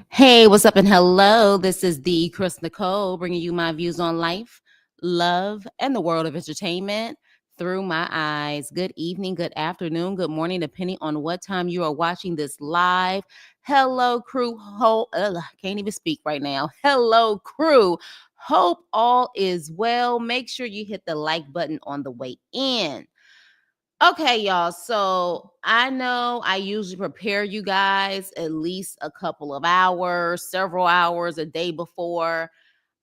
Hey, what's up and hello? This is the Chris Nicole bringing you my views on life, love, and the world of entertainment through my eyes. Good evening, good afternoon, good morning, depending on what time you are watching this live. Hello, crew. Can't even speak right now. Hello, crew. Hope all is well. Make sure you hit the like button on the way in. Okay, y'all. So I know I usually prepare you guys at least a couple of hours, several hours a day before.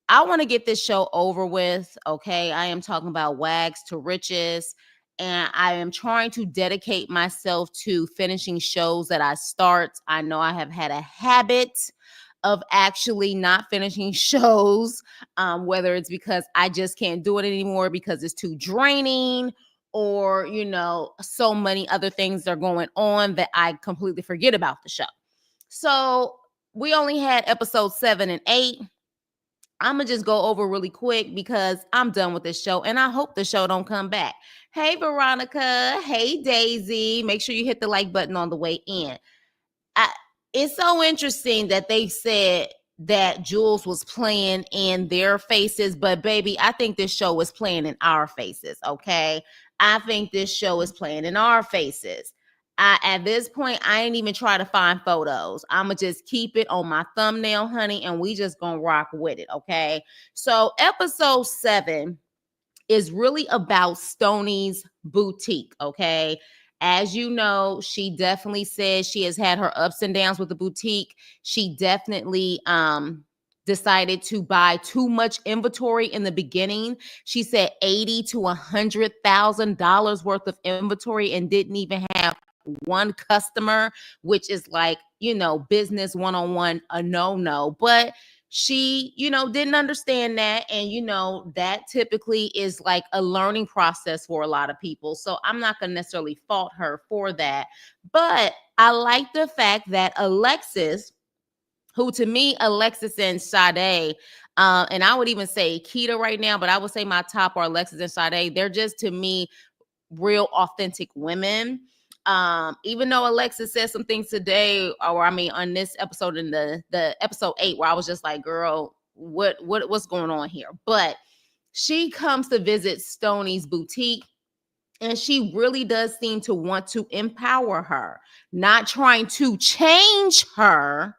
I want to get this show over with. Okay. I am talking about Wags to Riches. And I am trying to dedicate myself to finishing shows that I start. I know I have had a habit of actually not finishing shows, whether it's because I just can't do it anymore because it's too draining, or so many other things are going on that I completely forget about the show. So we only had episode 7 and 8. I'm gonna just go over really quick because I'm done with this show and I hope the show don't come back. Hey Veronica, hey Daisy, make sure you hit the like button on the way in. I, it's so interesting that they said that Jules was playing in their faces, but baby, I think this show is playing in our faces. Okay, I think this show is playing in our faces. At this point, I ain't even try to find photos. I'ma just keep it on my thumbnail, honey, and we just gonna rock with it. Okay, so episode 7 is really about Stoney's boutique. Okay, as you know, she definitely says she has had her ups and downs with the boutique. She definitely decided to buy too much inventory in the beginning. She said $80,000 to $100,000 worth of inventory and didn't even have one customer, which is like, business one-on-one, a no. But she didn't understand that, and that typically is like a learning process for a lot of people, so I'm not going to necessarily fault her for that. But I like the fact that Alexis, who to me, Alexis and Sade, and I would even say Keita right now, but I would say my top are Alexis and Sade. They're just, to me, real authentic women. Even though Alexis said some things today, or I mean on this episode, in the episode 8, where I was just like, girl, what's going on here? But she comes to visit Stoney's boutique, and she really does seem to want to empower her, not trying to change her,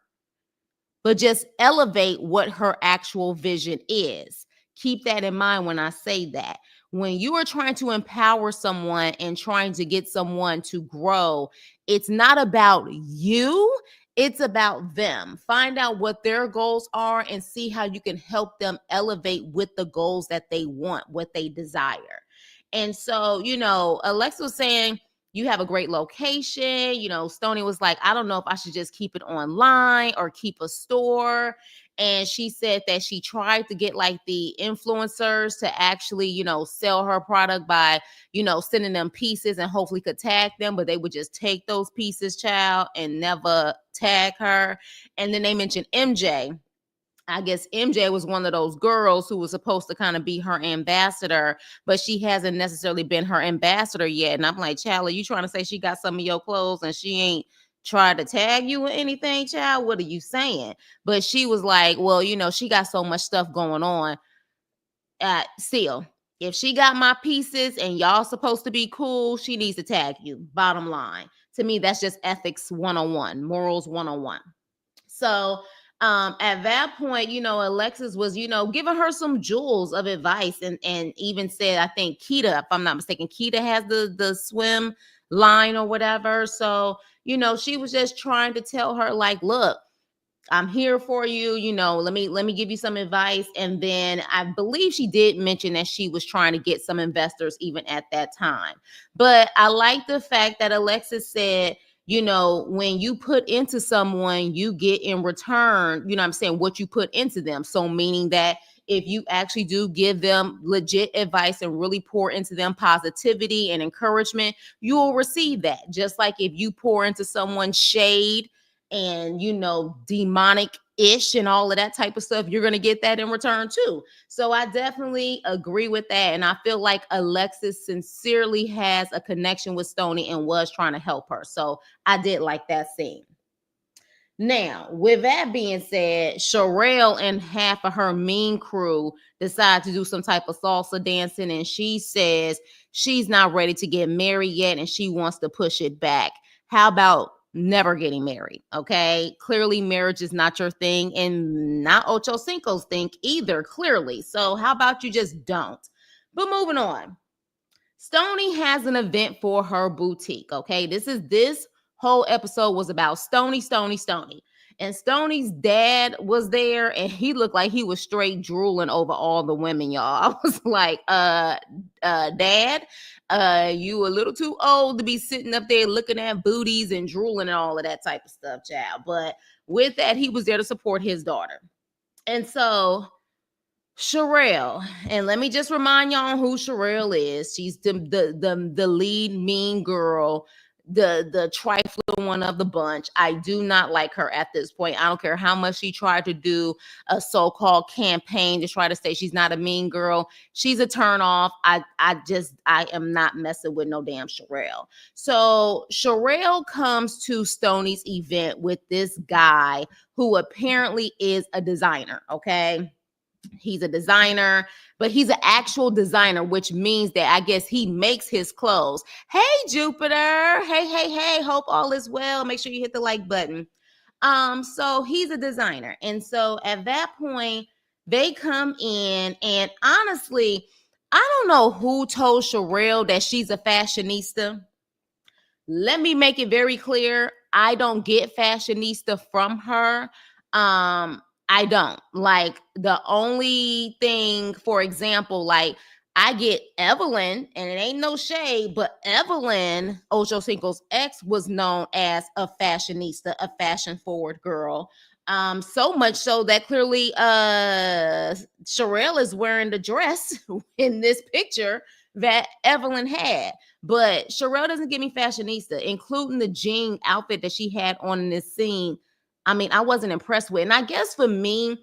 but just elevate what her actual vision is. Keep that in mind when I say that. When you are trying to empower someone and trying to get someone to grow, it's not about you, it's about them. Find out what their goals are and see how you can help them elevate with the goals that they want, what they desire. And so, Alexa was saying, you have a great location. Stoney was like, I don't know if I should just keep it online or keep a store. And she said that she tried to get like the influencers to actually, sell her product by, sending them pieces and hopefully could tag them, but they would just take those pieces, child, and never tag her. And then they mentioned MJ. I guess MJ was one of those girls who was supposed to kind of be her ambassador, but she hasn't necessarily been her ambassador yet. And I'm like, child, are you trying to say she got some of your clothes and she ain't tried to tag you or anything, child? What are you saying? But she was like, well, she got so much stuff going on. Still, if she got my pieces and y'all supposed to be cool, she needs to tag you. Bottom line. To me, that's just ethics 101, morals 101. So at that point, Alexis was, giving her some jewels of advice, and even said, I think Keita, if I'm not mistaken, Keita has the swim line or whatever. So, she was just trying to tell her, like, look, I'm here for you. Let me give you some advice. And then I believe she did mention that she was trying to get some investors even at that time. But I like the fact that Alexis said, when you put into someone, you get in return, I'm saying, what you put into them. So meaning that if you actually do give them legit advice and really pour into them positivity and encouragement, you will receive that. Just like if you pour into someone shade and demonic ish and all of that type of stuff, you're going to get that in return too. So I definitely agree with that, and I feel like Alexis sincerely has a connection with Stoney and was trying to help her. So I did like that scene. Now, with that being said, Sherelle and half of her mean crew decide to do some type of salsa dancing, and she says she's not ready to get married yet and she wants to push it back. How about never getting married? Okay. Clearly, marriage is not your thing, and not Ocho Cinco's thing either, clearly. So, how about you just don't? But moving on. Stony has an event for her boutique. Okay. This whole episode was about Stony, Stony, Stony. And Stony's dad was there and he looked like he was straight drooling over all the women, y'all. I was like, dad, you a little too old to be sitting up there looking at booties and drooling and all of that type of stuff, child. But with that, he was there to support his daughter. And so Sherelle, and let me just remind y'all who Sherelle is. She's the lead mean girl, the trifling one of the bunch. I do not like her at this point. I don't care how much she tried to do a so-called campaign to try to say she's not a mean girl. She's a turnoff. I am not messing with no damn Sherelle. So Sherelle comes to Stony's event with this guy who apparently is a designer. Okay. He's a designer, but he's an actual designer, which means that I guess he makes his clothes. Hey, Jupiter. Hey. Hope all is well. Make sure you hit the like button. So he's a designer. And so at that point, they come in, and honestly, I don't know who told Sherelle that she's a fashionista. Let me make it very clear. I don't get fashionista from her. I don't. Like, the only thing, for example, like I get Evelyn, and it ain't no shade, but Evelyn, Ocho Cinco's ex, was known as a fashionista, a fashion forward girl. So much so that clearly Sherelle is wearing the dress in this picture that Evelyn had. But Sherelle doesn't give me fashionista, including the jean outfit that she had on in this scene. I mean, I wasn't impressed with. And I guess for me,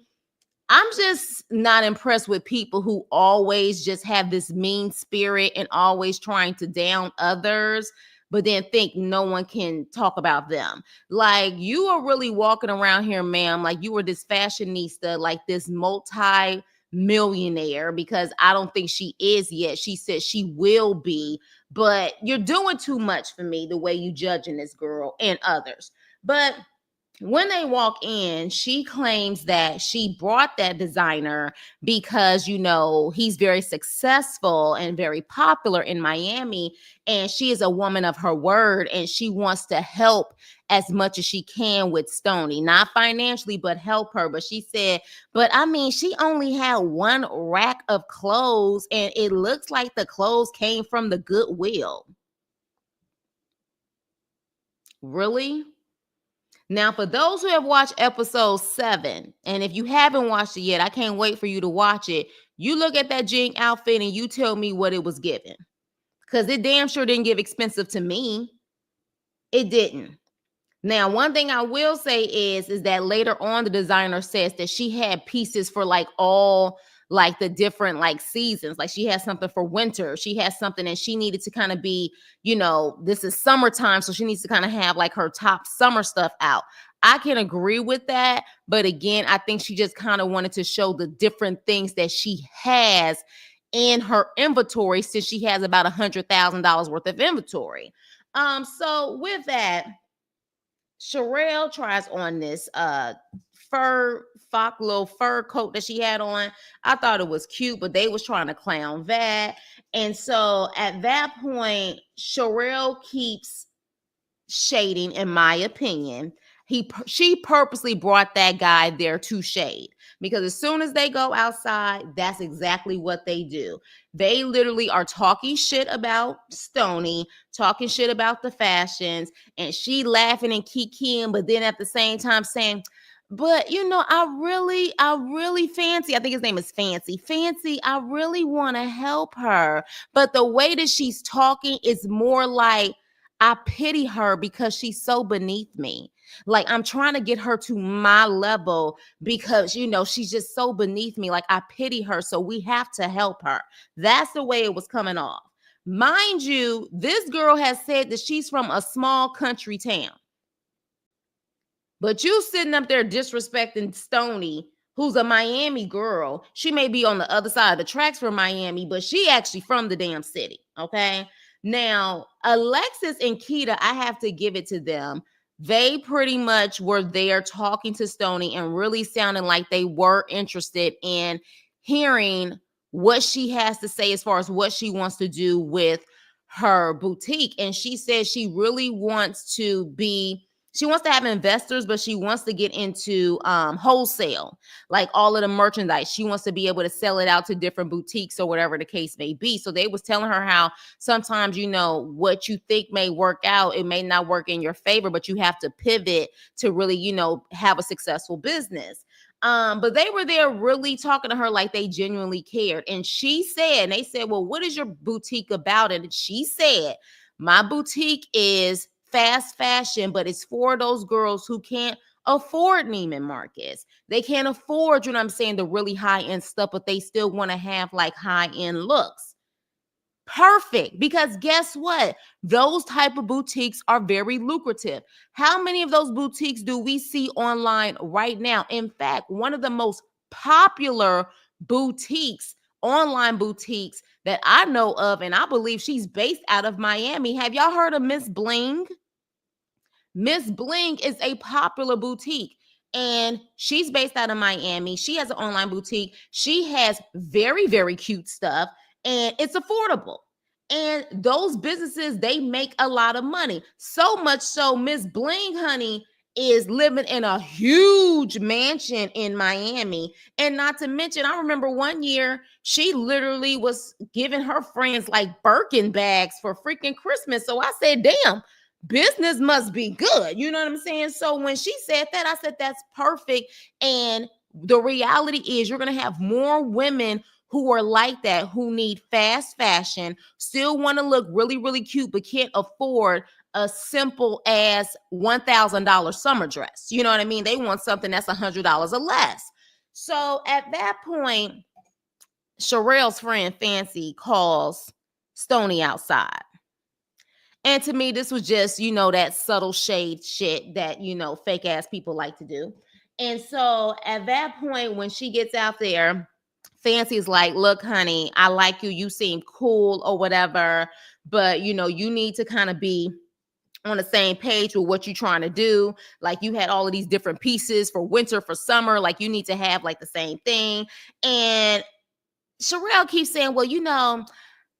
I'm just not impressed with people who always just have this mean spirit and always trying to down others, but then think no one can talk about them. Like, you are really walking around here, ma'am, like you were this fashionista, like this multi-millionaire, because I don't think she is yet. She said she will be, but you're doing too much for me the way you judging this girl and others. But when they walk in, she claims that she brought that designer because, he's very successful and very popular in Miami. And she is a woman of her word, and she wants to help as much as she can with Stony, not financially, but help her. But she said, but I mean, she only had one rack of clothes, and it looks like the clothes came from the Goodwill. Really? Now, for those who have watched episode 7, and if you haven't watched it yet, I can't wait for you to watch it. You look at that jean outfit and you tell me what it was given. Because it damn sure didn't give expensive to me. It didn't. Now, one thing I will say is that later on, the designer says that she had pieces for like all like the different like seasons. Like, she has something for winter. She has something, and she needed to kind of be, this is summertime, so she needs to kind of have like her top summer stuff out. I can agree with that. But again, I think she just kind of wanted to show the different things that she has in her inventory, since she has about $100,000 worth of inventory. So with that, Sherelle tries on this little fur coat that she had on. I thought it was cute, but they was trying to clown that. And so at that point, Sherelle keeps shading, in my opinion. She purposely brought that guy there to shade, because as soon as they go outside, that's exactly what they do. They literally are talking shit about Stony, talking shit about the fashions, and she laughing and kikiing, but then at the same time saying, but I really fancy, I think his name is Fancy, I really want to help her. But the way that she's talking is more like, I pity her because she's so beneath me. Like, I'm trying to get her to my level because, she's just so beneath me. Like, I pity her, so we have to help her. That's the way it was coming off. Mind you, this girl has said that she's from a small country town. But you sitting up there disrespecting Stony, who's a Miami girl. She may be on the other side of the tracks from Miami, but she actually from the damn city. Okay. Now, Alexis and Keita, I have to give it to them. They pretty much were there talking to Stony and really sounding like they were interested in hearing what she has to say as far as what she wants to do with her boutique. And she says she really wants to be, she wants to have investors, but she wants to get into wholesale, like all of the merchandise. She wants to be able to sell it out to different boutiques or whatever the case may be. So they was telling her how sometimes, you know, what you think may work out, it may not work in your favor, but you have to pivot to really, you know, have a successful business. But they were there really talking to her like they genuinely cared. And she said, and they said, well, what is your boutique about? And she said, my boutique is fast fashion, but it's for those girls who can't afford Neiman Marcus. They can't afford, you know what I'm saying, the really high-end stuff, but they still want to have like high-end looks. Perfect, because guess what? Those type of boutiques are very lucrative. How many of those boutiques do we see online right now? In fact, one of the most popular boutiques, online boutiques that I know of, and I believe she's based out of Miami. Have y'all heard of Miss Bling? Miss Bling is a popular boutique and she's based out of Miami. She has an online boutique. She has very, very cute stuff and it's affordable. And those businesses, they make a lot of money. So much so, Miss Bling, honey, is living in a huge mansion in Miami. And not to mention, I remember one year she literally was giving her friends like Birkin bags for freaking Christmas. So I said, damn, business must be good. You know what I'm saying? So when she said that, I said, that's perfect. And the reality is you're going to have more women who are like that, who need fast fashion, still want to look really, really cute, but can't afford a simple as $1,000 summer dress. You know what I mean? They want something that's $100 or less. So at that point, Sherelle's friend Fancy calls Stony outside. And to me, this was just, you know, that subtle shade shit that, you know, fake ass people like to do. And so at that point, when she gets out there, Fancy's like, look, honey, I like you. You seem cool or whatever, but, you know, you need to kind of be on the same page with what you're trying to do. Like you had all of these different pieces for winter, for summer. Like you need to have like the same thing. And Sherelle keeps saying, well, you know,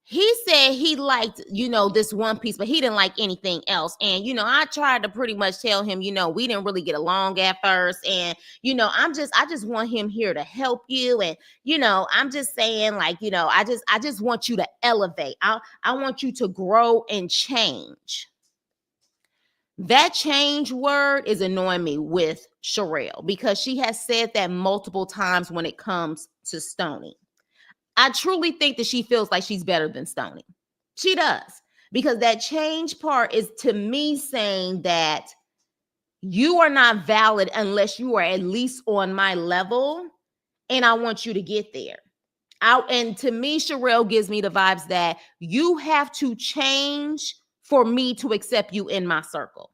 he said he liked, you know, this one piece, but he didn't like anything else. And, you know, I tried to pretty much tell him, you know, we didn't really get along at first. And, you know, I just want him here to help you. And, you know, I'm just saying like, you know, I just want you to elevate. I want you to grow and change. That change word is annoying me with Sherelle because she has said that multiple times when it comes to Stony. I truly think that she feels like she's better than Stony. She does. Because that change part is to me saying that you are not valid unless you are at least on my level. And I want you to get there. And to me, Sherelle gives me the vibes that you have to change for me to accept you in my circle.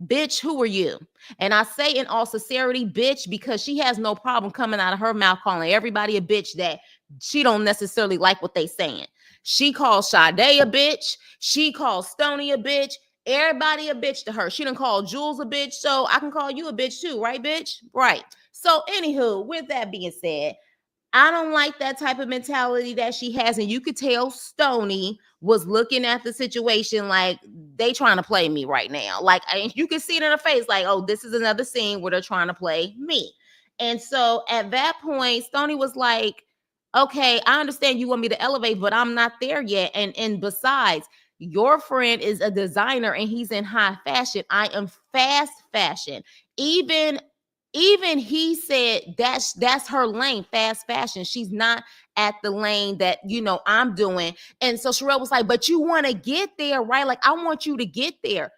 Bitch, who are you? And I say in all sincerity, bitch, because she has no problem coming out of her mouth calling everybody a bitch that she don't necessarily like what they saying. She calls Sade a bitch. She calls Stony a bitch. Everybody a bitch to her. She done call Jules a bitch. So I can call you a bitch too, right, bitch? Right. So anywho, with that being said, I don't like that type of mentality that she has. And you could tell Stony was looking at the situation like they trying to play me right now. Like you can see it in her face like, oh, this is another scene where they're trying to play me. And so at that point, Stony was like, okay, I understand you want me to elevate, but I'm not there yet. And besides, your friend is a designer and he's in high fashion. I am fast fashion. Even he said that's her lane, fast fashion. She's not at the lane that, you know, I'm doing. And so Sherelle was like, but you want to get there, right? Like, I want you to get there.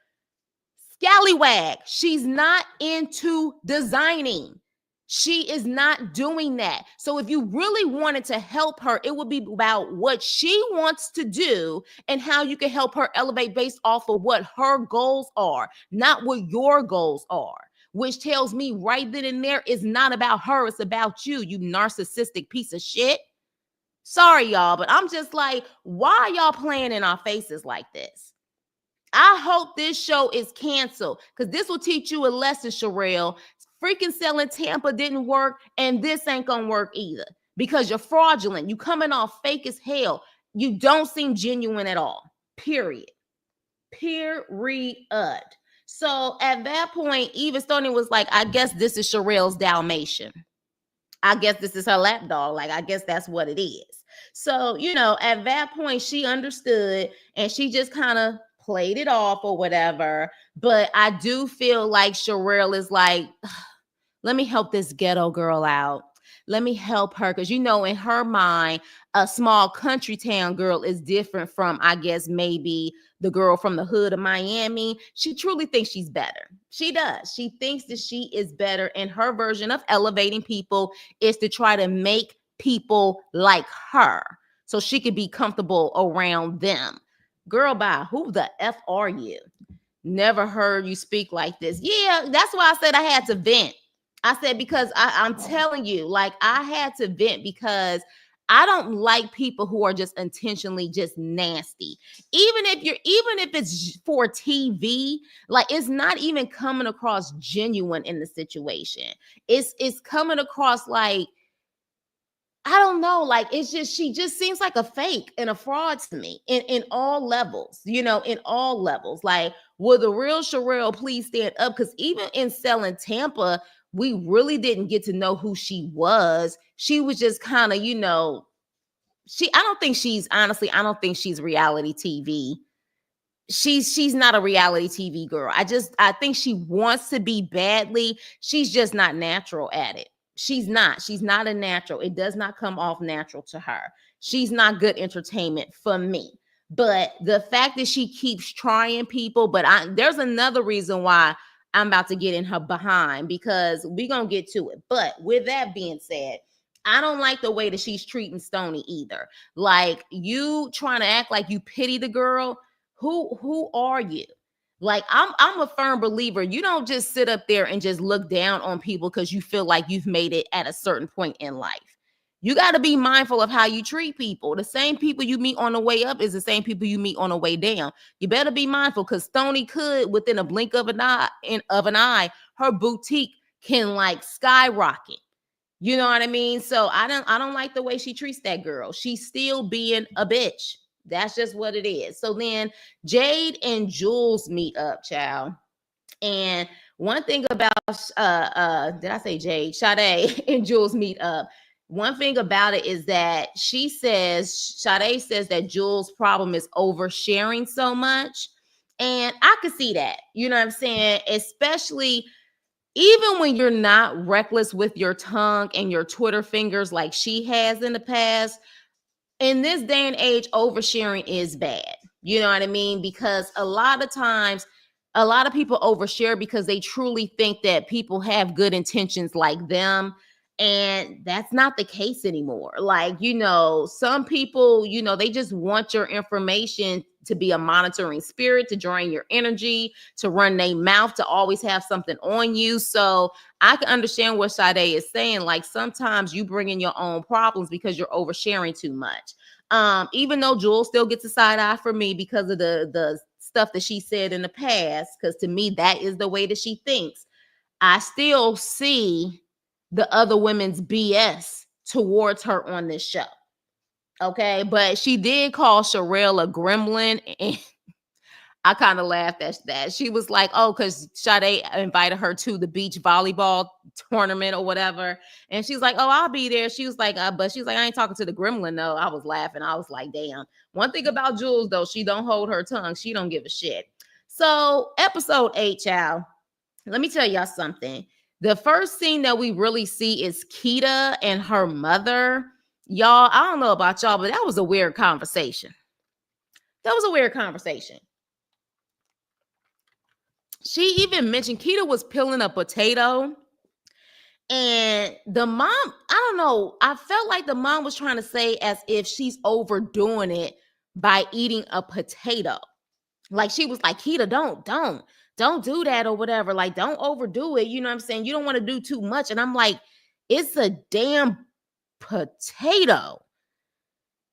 Scallywag. She's not into designing. She is not doing that. So if you really wanted to help her, it would be about what she wants to do and how you can help her elevate based off of what her goals are, not what your goals are. which tells me right then and there it's not about her, it's about you, you narcissistic piece of shit. Sorry, y'all, but I'm just like, why are y'all playing in our faces like this? I hope this show is canceled because this will teach you a lesson, Sherelle. Freaking selling Tampa didn't work, and this ain't gonna work either because you're fraudulent. You coming off fake as hell. You don't seem genuine at all. Period. Period. So at that point, Eva Stoney was like, I guess this is Sherelle's Dalmatian. I guess this is her lap dog. Like, I guess that's what it is. So, at that point, she understood and she just kind of played it off or whatever. But I do feel like Sherelle is like, let me help this ghetto girl out. Let me help her. Because, in her mind, a small country town girl is different from, I guess, maybe the girl from the hood of Miami. She truly thinks she's better. She does. She thinks that she is better. And her version of elevating people is to try to make people like her so she could be comfortable around them. Girl, bye. Who the F are you? Never heard you speak like this. Yeah, that's why I said I had to vent. I said, because I'm telling you, like, I had to vent because I don't like people who are just intentionally just nasty. Even if it's for TV, like, it's not even coming across genuine in the situation. It's coming across like, I don't know, like, she just seems like a fake and a fraud to me in all levels, in all levels. Like, will the real Sherelle please stand up? Because even in selling Tampa, we really didn't get to know who she was. She was just kind of, I don't think she's reality TV. She's not a reality TV girl. I think she wants to be badly. She's just not natural at it. She's not a natural. It does not come off natural to her. She's not good entertainment for me. But the fact that she keeps trying people, there's another reason why I'm about to get in her behind, because we're going to get to it. But with that being said, I don't like the way that she's treating Stoney either. Like, you trying to act like you pity the girl. Who are you? Like, I'm a firm believer. You don't just sit up there and just look down on people because you feel like you've made it at a certain point in life. You got to be mindful of how you treat people. The same people you meet on the way up is the same people you meet on the way down. You better be mindful, because Stoney could, within a blink of an eye, her boutique can like skyrocket. You know what I mean? So I don't like the way she treats that girl. She's still being a bitch. That's just what it is. So then Jade and Jules meet up, child. And one thing about did I say Jade? Sade and Jules meet up. One thing about it is that Sade says that Jules' problem is oversharing so much. And I could see that. You know what I'm saying? Especially even when you're not reckless with your tongue and your Twitter fingers like she has in the past. In this day and age, oversharing is bad. You know what I mean? Because a lot of times, a lot of people overshare because they truly think that people have good intentions like them. And that's not the case anymore. Like, some people, they just want your information to be a monitoring spirit, to drain your energy, to run their mouth, to always have something on you. So I can understand what Sade is saying. Like, sometimes you bring in your own problems because you're oversharing too much. Even though Jules still gets a side eye for me because of the stuff that she said in the past, because to me, that is the way that she thinks. I still see the other women's BS towards her on this show. Okay, but she did call Sherelle a gremlin, and I kind of laughed at that. She was like, oh, because Sade invited her to the beach volleyball tournament or whatever. And she's like, oh, I'll be there. She was like, but she's like, I ain't talking to the gremlin, though. I was laughing. I was like, damn. One thing about Jules, though, she don't hold her tongue. She don't give a shit. So episode 8, child, let me tell y'all something. The first scene that we really see is Keita and her mother. Y'all, I don't know about y'all, but that was a weird conversation. She even mentioned Keita was peeling a potato. And the mom, I don't know, I felt like the mom was trying to say as if she's overdoing it by eating a potato. Like, she was like, Keita, don't. don't do that or whatever. Like, don't overdo it. You know what I'm saying? You don't want to do too much. And I'm like, it's a damn potato.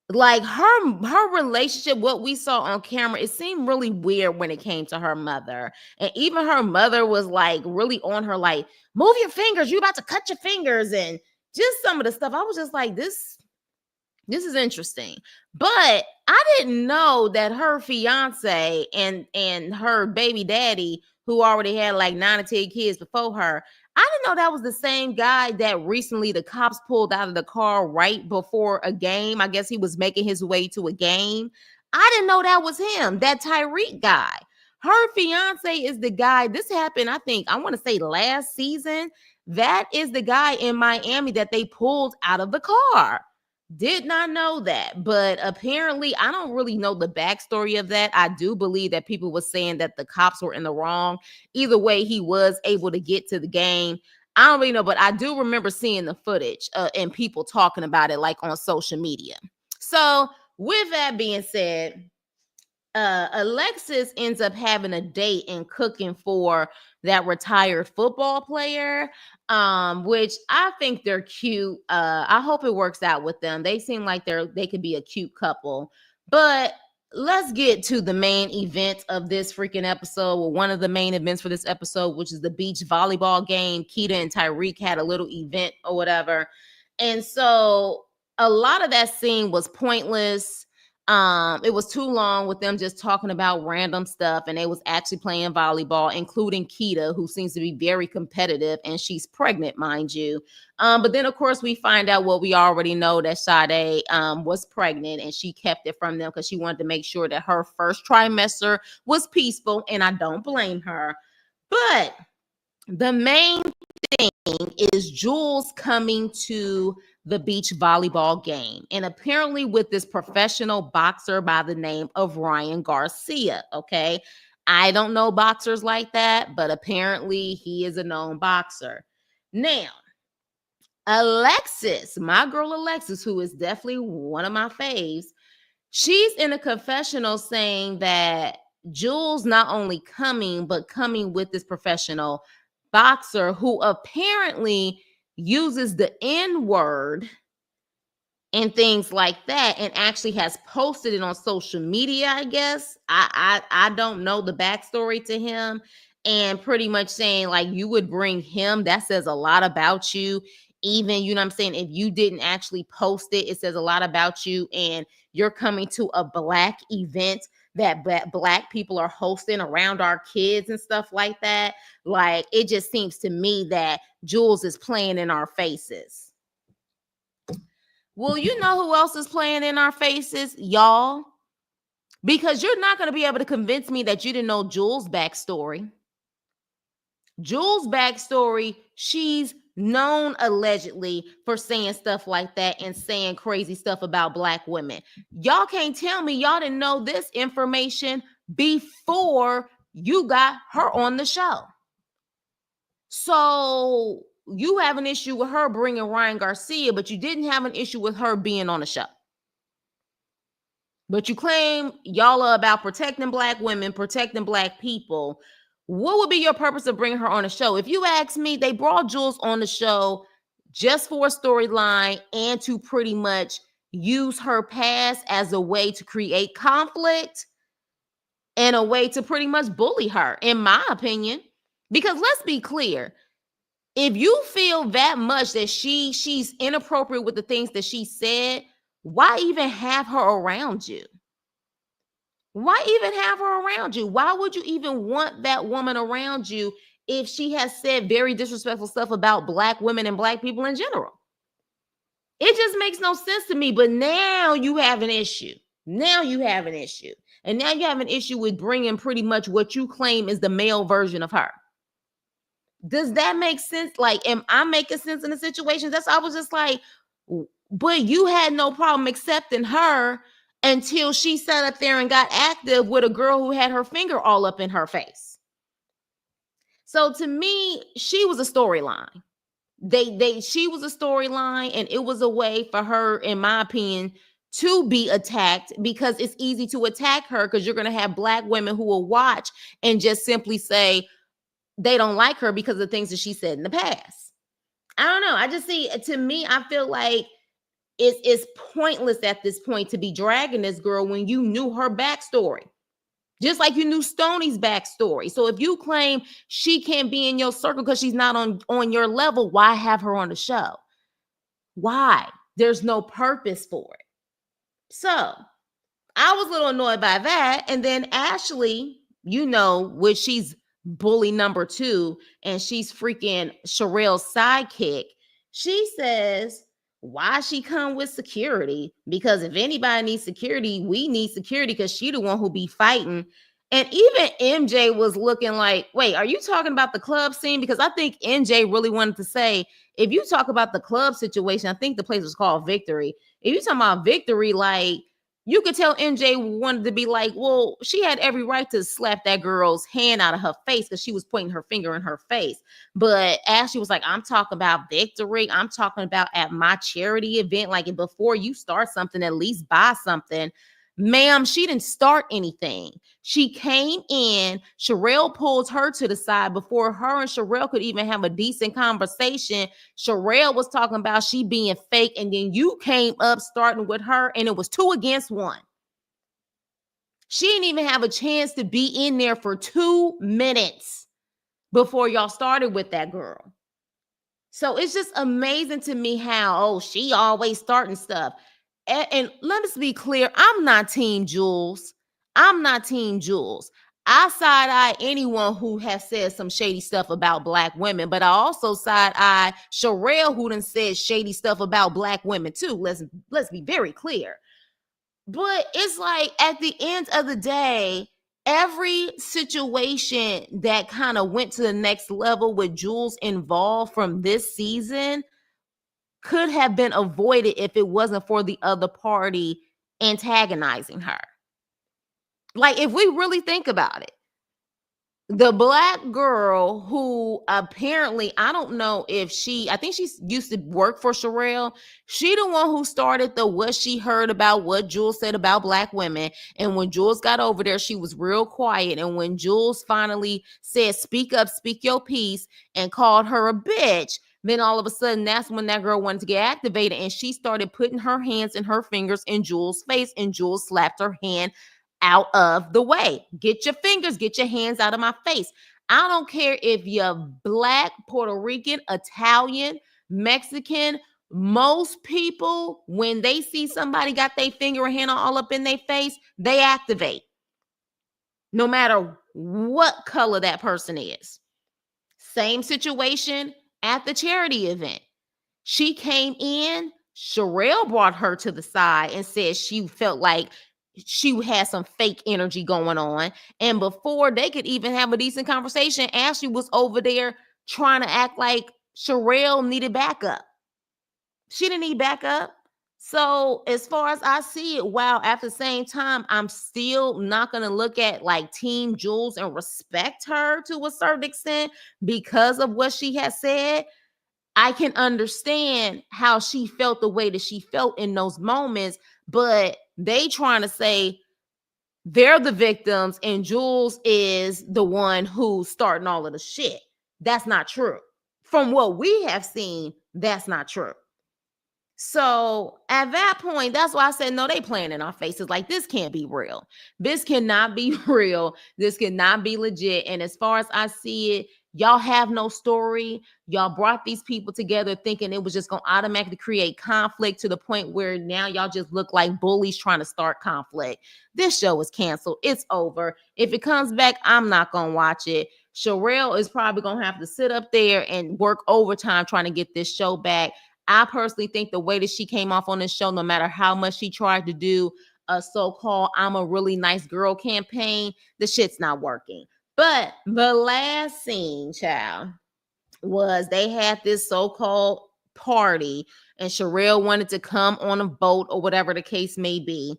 Like her relationship, what we saw on camera, it seemed really weird when it came to her mother. And even her mother was like really on her, like, move your fingers, you about to cut your fingers, and just some of the stuff. I was just like, this is interesting. But I didn't know that her fiance and her baby daddy, who already had like 9 or 10 kids before her, I didn't know that was the same guy that recently the cops pulled out of the car right before a game. I guess he was making his way to a game. I didn't know that was him, that Tyreek guy. Her fiance is the guy. This happened, I think, I want to say last season. That is the guy in Miami that they pulled out of the car. Did not know that, but apparently I don't really know the backstory of that. I do believe that people were saying that the cops were in the wrong. Either way, he was able to get to the game. I don't really know, but I do remember seeing the footage and people talking about it like on social media. So with that being said, Alexis ends up having a date and cooking for that retired football player, which I think they're cute. I hope it works out with them. They seem like they could be a cute couple. But let's get to the main event of this freaking episode. Well, one of the main events for this episode, which is the beach volleyball game. Keita and Tyreek had a little event or whatever. And so a lot of that scene was pointless. It was too long with them just talking about random stuff, and they was actually playing volleyball, including Keita, who seems to be very competitive, and she's pregnant, mind you. But then of course we find out what we already know, that Sade was pregnant, and she kept it from them because she wanted to make sure that her first trimester was peaceful, and I don't blame her. But the main thing is Jules coming to the beach volleyball game, and apparently with this professional boxer by the name of Ryan Garcia. Okay, I don't know boxers like that, but apparently he is a known boxer. Now, Alexis, my girl Alexis, who is definitely one of my faves, she's in a confessional saying that Jules not only coming, but coming with this professional boxer who apparently uses the N word and things like that, and actually has posted it on social media. I guess I don't know the backstory to him, and pretty much saying like, you would bring him, that says a lot about you. Even, you know what I'm saying, if you didn't actually post it, it says a lot about you. And you're coming to a black event that black people are hosting around our kids and stuff like that. Like, it just seems to me that Jules is playing in our faces. Well, you know who else is playing in our faces, y'all? Because you're not going to be able to convince me that you didn't know Jules' backstory. Jules' backstory, she's known allegedly for saying stuff like that and saying crazy stuff about black women. Y'all can't tell me y'all didn't know this information before you got her on the show. So you have an issue with her bringing Ryan Garcia, but you didn't have an issue with her being on the show. But you claim y'all are about protecting black women, protecting black people. What would be your purpose of bringing her on the show? If you ask me, they brought Jules on the show just for a storyline and to pretty much use her past as a way to create conflict and a way to pretty much bully her, in my opinion. Because let's be clear, if you feel that much that she's inappropriate with the things that she said, why even have her around you? Why even have her around you? Why would you even want that woman around you if she has said very disrespectful stuff about black women and black people in general? It just makes no sense to me. But now you have an issue. Now you have an issue. And now you have an issue with bringing pretty much what you claim is the male version of her. Does that make sense? Like, am I making sense in the situation? That's, I was just like, but you had no problem accepting her until she sat up there and got active with a girl who had her finger all up in her face. So to me, she was a storyline. She was a storyline, and it was a way for her, in my opinion, to be attacked, because it's easy to attack her because you're going to have Black women who will watch and just simply say they don't like her because of the things that she said in the past. I don't know. I just see, to me, I feel like it's pointless at this point to be dragging this girl when you knew her backstory. Just like you knew Stoney's backstory. So if you claim she can't be in your circle because she's not on your level, why have her on the show? Why? There's no purpose for it. So I was a little annoyed by that. And then Ashley, which she's bully number 2, and she's freaking Sherelle's sidekick. She says, why she come with security? Because if anybody needs security, we need security, because she the one who be fighting. And even MJ was looking like, wait, are you talking about the club scene? Because I think MJ really wanted to say, if you talk about the club situation, I think the place was called Victory. If you talking about Victory, like, you could tell MJ wanted to be like, well, she had every right to slap that girl's hand out of her face because she was pointing her finger in her face. But Ashley was like, I'm talking about Victory. I'm talking about at my charity event. Like, before you start something, at least buy something. Ma'am, she didn't start anything. She came in, Sherelle pulls her to the side before her and Sherelle could even have a decent conversation. Sherelle was talking about she being fake, and then you came up starting with her, and it was 2 against 1. She didn't even have a chance to be in there for 2 minutes before y'all started with that girl. So it's just amazing to me how, she always starting stuff. And let us be clear, I'm not Team Jules. I'm not Team Jules. I side-eye anyone who has said some shady stuff about Black women, but I also side-eye Sherelle, who done said shady stuff about Black women too. Let's be very clear. But it's like, at the end of the day, every situation that kind of went to the next level with Jules involved from this season could have been avoided if it wasn't for the other party antagonizing her. Like, if we really think about it, the Black girl who apparently, I don't know if I think she used to work for Sherelle. She the one who started what she heard about what Jules said about Black women. And when Jules got over there, she was real quiet. And when Jules finally said, speak up, speak your piece, and called her a bitch, then all of a sudden, that's when that girl wanted to get activated, and she started putting her hands and her fingers in Jules' face, and Jules slapped her hand out of the way. Get your fingers, get your hands out of my face. I don't care if you're Black, Puerto Rican, Italian, Mexican. Most people, when they see somebody got their finger or hand all up in their face, they activate. No matter what color that person is. Same situation at the charity event. She came in, Sherelle brought her to the side and said she felt like she had some fake energy going on. And before they could even have a decent conversation, Ashley was over there trying to act like Sherelle needed backup. She didn't need backup. So as far as I see it, while at the same time, I'm still not going to look at like Team Jules and respect her to a certain extent because of what she has said. I can understand how she felt the way that she felt in those moments, but they trying to say they're the victims and Jules is the one who's starting all of the shit. That's not true. From what we have seen, that's not true. So at that point, that's why I said, no, they playing in our faces. Like, this can't be real. This cannot be real. This cannot be legit. And as far as I see it, y'all have no story. Y'all brought these people together thinking it was just going to automatically create conflict to the point where now y'all just look like bullies trying to start conflict. This show is canceled. It's over. If it comes back, I'm not going to watch it. Sherelle is probably going to have to sit up there and work overtime trying to get this show back. I personally think the way that she came off on this show, no matter how much she tried to do a so-called I'm a really nice girl campaign, the shit's not working. But the last scene, child, was they had this so-called party and Sherelle wanted to come on a boat or whatever the case may be.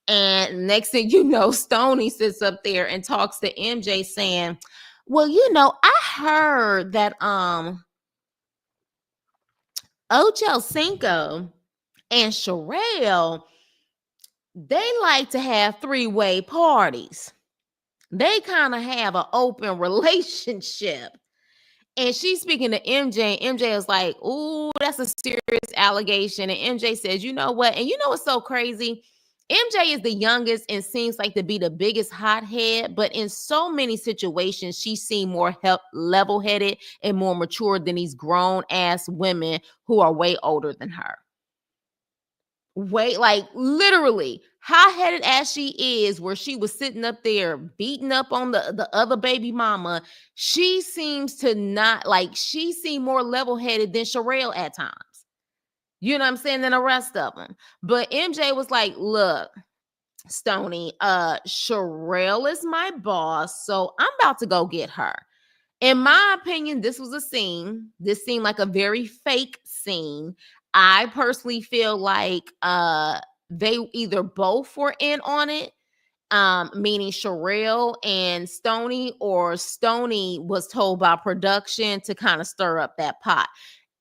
And next thing you know, Stoney sits up there and talks to MJ saying, well, I heard that Ocho Cinco and Sherelle, they like to have three-way parties. They kind of have an open relationship. And she's speaking to MJ. MJ is like, "Ooh, that's a serious allegation." And MJ says, "You know what? And you know what's so crazy? MJ is the youngest and seems like to be the biggest hothead, but in so many situations, she seemed more level-headed and more mature than these grown-ass women who are way older than her. Way, like literally, hot-headed as she is, where she was sitting up there beating up on the other baby mama, she seems to not like she seemed more level-headed than Sherelle at times. You know what I'm saying? Than the rest of them. But MJ was like, look, Stony, Sherelle is my boss, so I'm about to go get her. In my opinion, this was a scene. This seemed like a very fake scene. I personally feel like they either both were in on it, meaning Sherelle and Stony, or Stony was told by production to kind of stir up that pot.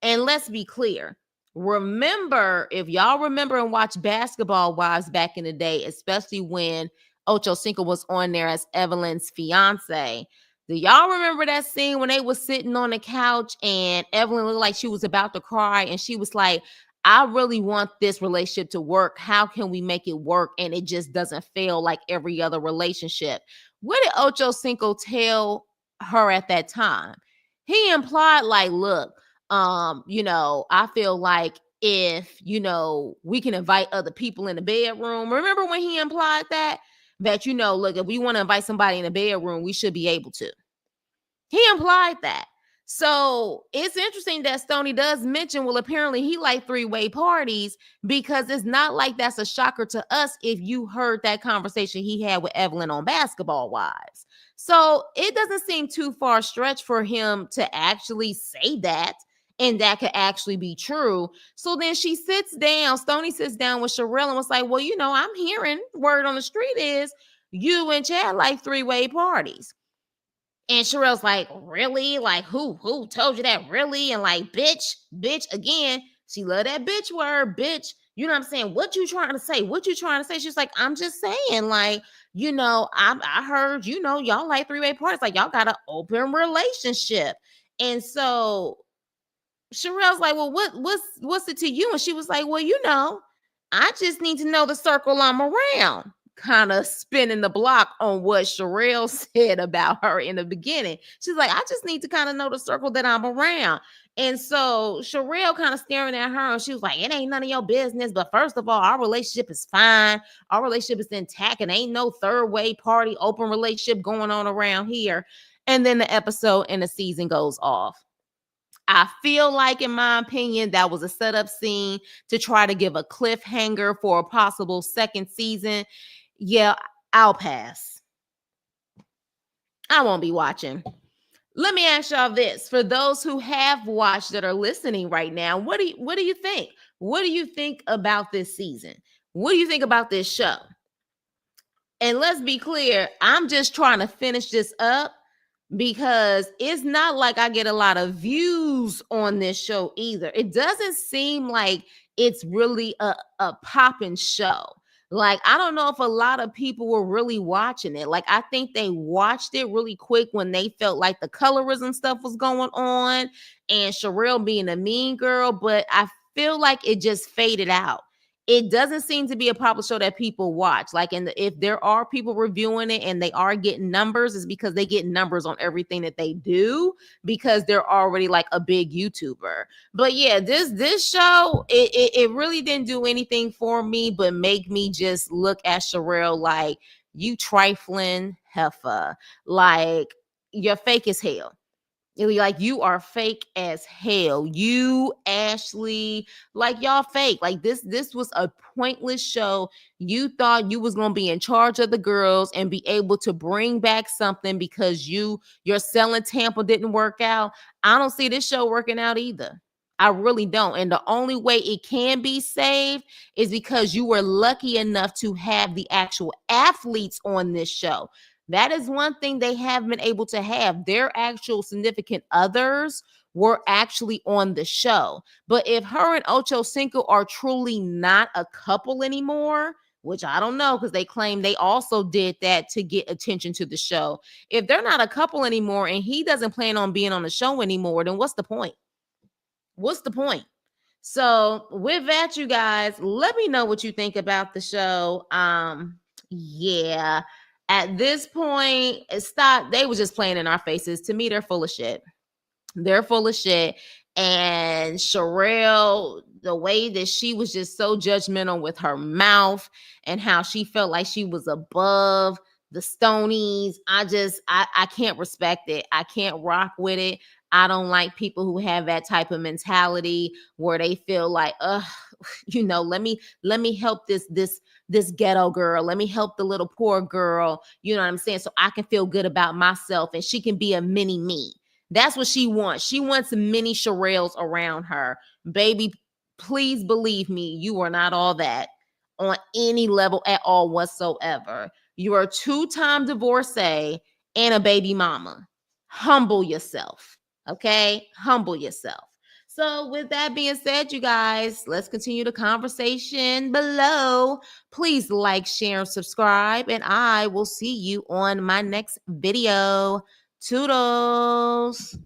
And let's be clear. Remember, if y'all remember and watch Basketball Wives back in the day, especially when Ocho Cinco was on there as Evelyn's fiance, do y'all remember that scene when they was sitting on the couch and Evelyn looked like she was about to cry and she was like, I really want this relationship to work. How can we make it work? And it just doesn't feel like every other relationship. What did Ocho Cinco tell her at that time? He implied, like, look, I feel like if, we can invite other people in the bedroom. Remember when he implied that, look, if we want to invite somebody in the bedroom, we should be able to. He implied that. So it's interesting that Stony does mention, well, apparently he liked three-way parties, because it's not like that's a shocker to us if you heard that conversation he had with Evelyn on Basketball Wives. So it doesn't seem too far stretched for him to actually say that, and that could actually be true. So then Stony sits down with Sherelle and was like, well, I'm hearing word on the street is you and Chad like three-way parties. And Sherelle's like, really? Like, who told you that? Really? And like, bitch, again, she love that bitch word, bitch. You know what I'm saying? What you trying to say? What you trying to say? She's like, I'm just saying, like, I heard, y'all like three-way parties. Like, y'all got an open relationship. And so Sherelle's like, well, what's it to you? And she was like, well, I just need to know the circle I'm around. Kind of spinning the block on what Sherelle said about her in the beginning. She's like, I just need to kind of know the circle that I'm around. And so Sherelle kind of staring at her, and she was like, it ain't none of your business. But first of all, our relationship is fine. Our relationship is intact, and ain't no third way party, open relationship going on around here. And then the episode and the season goes off. I feel like, in my opinion, that was a setup scene to try to give a cliffhanger for a possible second season. Yeah, I'll pass. I won't be watching. Let me ask y'all this. For those who have watched that are listening right now, what do you think? What do you think about this season? What do you think about this show? And let's be clear, I'm just trying to finish this up, because it's not like I get a lot of views on this show either. It doesn't seem like it's really a popping show. Like, I don't know if a lot of people were really watching it. Like, I think they watched it really quick when they felt like the colorism stuff was going on and Sherelle being a mean girl, but I feel like it just faded out. It doesn't seem to be a popular show that people watch. Like, if there are people reviewing it and they are getting numbers, it's because they get numbers on everything that they do, because they're already like a big YouTuber. But yeah, this show, it really didn't do anything for me but make me just look at Sherelle like, you trifling heifer. Like, you're fake as hell. Like, you are fake as hell. You, Ashley, like, y'all fake. Like, this was a pointless show. You thought you was gonna be in charge of the girls and be able to bring back something because your selling Tampa didn't work out. I don't see this show working out either. I really don't. And the only way it can be saved is because you were lucky enough to have the actual athletes on this show. That is one thing they have been able to have. Their actual significant others were actually on the show. But if her and Ocho Cinco are truly not a couple anymore, which I don't know because they claim they also did that to get attention to the show. If they're not a couple anymore and he doesn't plan on being on the show anymore, then what's the point? What's the point? So with that, you guys, let me know what you think about the show. Yeah. At this point, stop. They were just playing in our faces. To me, they're full of shit. They're full of shit. And Sherelle, the way that she was just so judgmental with her mouth and how she felt like she was above the Stonies. I can't respect it. I can't rock with it. I don't like people who have that type of mentality where they feel like, let me help this ghetto girl. Let me help the little poor girl. You know what I'm saying? So I can feel good about myself and she can be a mini me. That's what she wants. She wants many Sherelles around her. Baby, please believe me, you are not all that on any level at all whatsoever. You are a two-time divorcee and a baby mama. Humble yourself. Okay? Humble yourself. So, with that being said, you guys, let's continue the conversation below. Please like, share, and subscribe, and I will see you on my next video. Toodles.